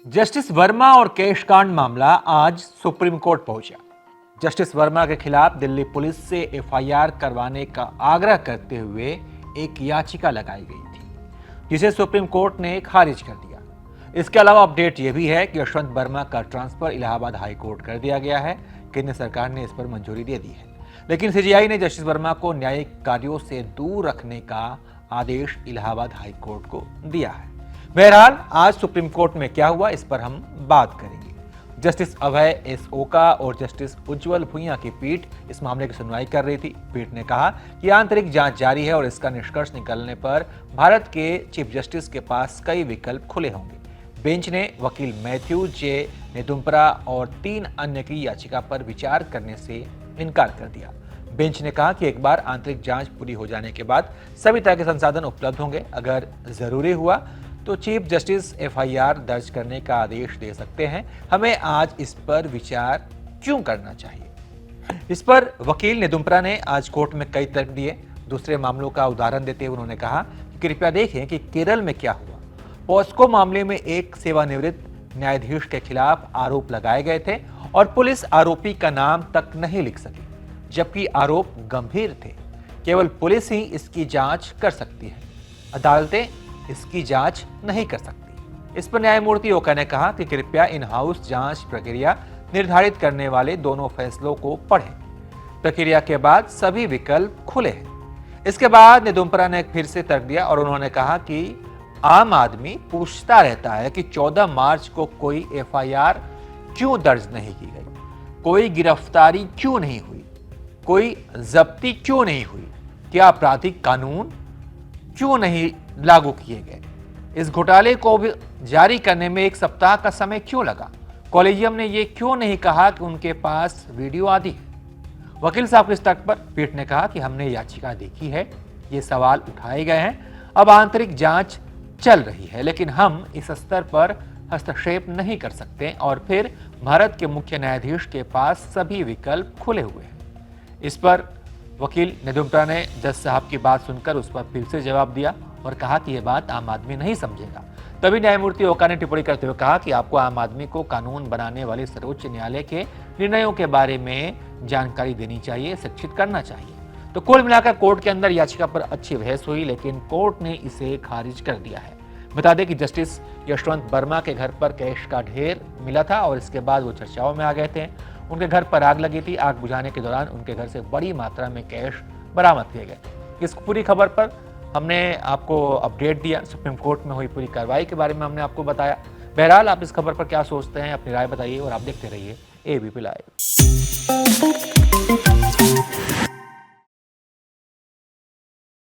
Justice Verma और cash कांड मामला आज सुप्रीम कोर्ट पहुंचा। जस्टिस वर्मा के खिलाफ दिल्ली पुलिस से एफआईआर करवाने का आग्रह करते हुए एक याचिका लगाई गई थी, जिसे सुप्रीम कोर्ट ने खारिज कर दिया। इसके अलावा अपडेट यह भी है कि यशवंत वर्मा का ट्रांसफर इलाहाबाद हाई कोर्ट कर दिया गया है। केंद्र सरकार ने इस पर मंजूरी दे दी है, लेकिन सीजीआई ने जस्टिस वर्मा को न्यायिक कार्यों से दूर रखने का आदेश इलाहाबाद हाई कोर्ट को दिया है। बहरहाल आज सुप्रीम कोर्ट में क्या हुआ, इस पर हम बात करेंगे। जस्टिस अभय एस ओका और जस्टिस उज्जवल भुइयां की पीठ इस मामले की सुनवाई कर रही थी। पीठ ने कहा कि आंतरिक जांच जारी है और इसका निष्कर्ष निकलने पर भारत के चीफ जस्टिस के पास कई विकल्प खुले होंगे। बेंच ने वकील मैथ्यू जे नेदुम्परा और 3 अन्य की याचिका पर विचार करने से इनकार कर दिया। बेंच ने कहा कि एक बार आंतरिक जांच पूरी हो जाने के बाद सभी तरह के संसाधन उपलब्ध होंगे। अगर जरूरी हुआ तो चीफ जस्टिस एफआईआर दर्ज करने का आदेश दे सकते हैं। हमें आज इस पर विचार क्यों करना चाहिए? इस पर वकील नेदुम्परा ने आज कोर्ट में कई तर्क दिए। दूसरे मामलों का उदाहरण देते हुए उन्होंने कहा कि कृपया देखें कि केरल में क्या हुआ। पॉस्को मामले में एक सेवानिवृत्त न्यायाधीश के खिलाफ आरोप लगाए गए थे और पुलिस आरोपी का नाम तक नहीं लिख सकी, जबकि आरोप गंभीर थे। केवल पुलिस ही इसकी जांच कर सकती है, अदालतें इसकी जांच नहीं कर सकती। इस पर न्यायमूर्ति ओका ने कहा कि कृपया इन हाउस जांच प्रक्रिया निर्धारित करने वाले दोनों फैसलों को पढ़ें। प्रक्रिया के बाद सभी विकल्प खुले हैं। इसके बाद नेदुम्परा ने फिर से तर्क दिया और उन्होंने कहा कि आम आदमी पूछता रहता है कि 14 मार्च को कोई एफआईआर क्यों दर्ज नहीं की गई, कोई गिरफ्तारी क्यों नहीं हुई, कोई जब्ती क्यों नहीं हुई, क्या आपराधिक कानून क्यों नहीं लागू किए गए, इस घोटाले को भी जारी करने में 1 सप्ताह का समय क्यों लगा, कॉलेजियम ने यह क्यों नहीं कहा कि उनके पास वीडियो आदि है। वकील साहब के इस तर्क पर पीठ ने कहा कि हमने याचिका देखी है, ये सवाल उठाए गए हैं, अब आंतरिक जांच चल रही है, लेकिन हम इस स्तर पर हस्तक्षेप नहीं कर सकते और फिर भारत के मुख्य न्यायाधीश के पास सभी विकल्प खुले हुए हैं। इस पर वकील नेदुम्परा ने जज साहब की बात सुनकर उस पर फिर से जवाब दिया और कहा कि यह बात आम आदमी नहीं समझेगा। तभी न्यायमूर्ति ओका ने टिप्पणी करते हुए कहा कि आपको आम आदमी को कानून बनाने वाले सर्वोच्च न्यायालय के निर्णयों के बारे में जानकारी देनी चाहिए, शिक्षित करना चाहिए। तो कुल मिलाकर कोर्ट के अंदर याचिका पर अच्छी बहस हुई, लेकिन कोर्ट ने इसे खारिज कर दिया है। बता दें कि जस्टिस यशवंत वर्मा के घर पर कैश का ढेर मिला था और इसके बाद वो चर्चाओं में आ गए थे। उनके घर पर आग लगी थी। आग बुझाने के दौरान उनके घर से बड़ी मात्रा में कैश बरामद किए गए। इस पूरी खबर पर हमने आपको अपडेट दिया। सुप्रीम कोर्ट में हुई पूरी कार्रवाई के बारे में हमने आपको बताया। बहरहाल आप इस खबर पर क्या सोचते हैं, अपनी राय बताइए और आप देखते रहिए एबीपी लाइव।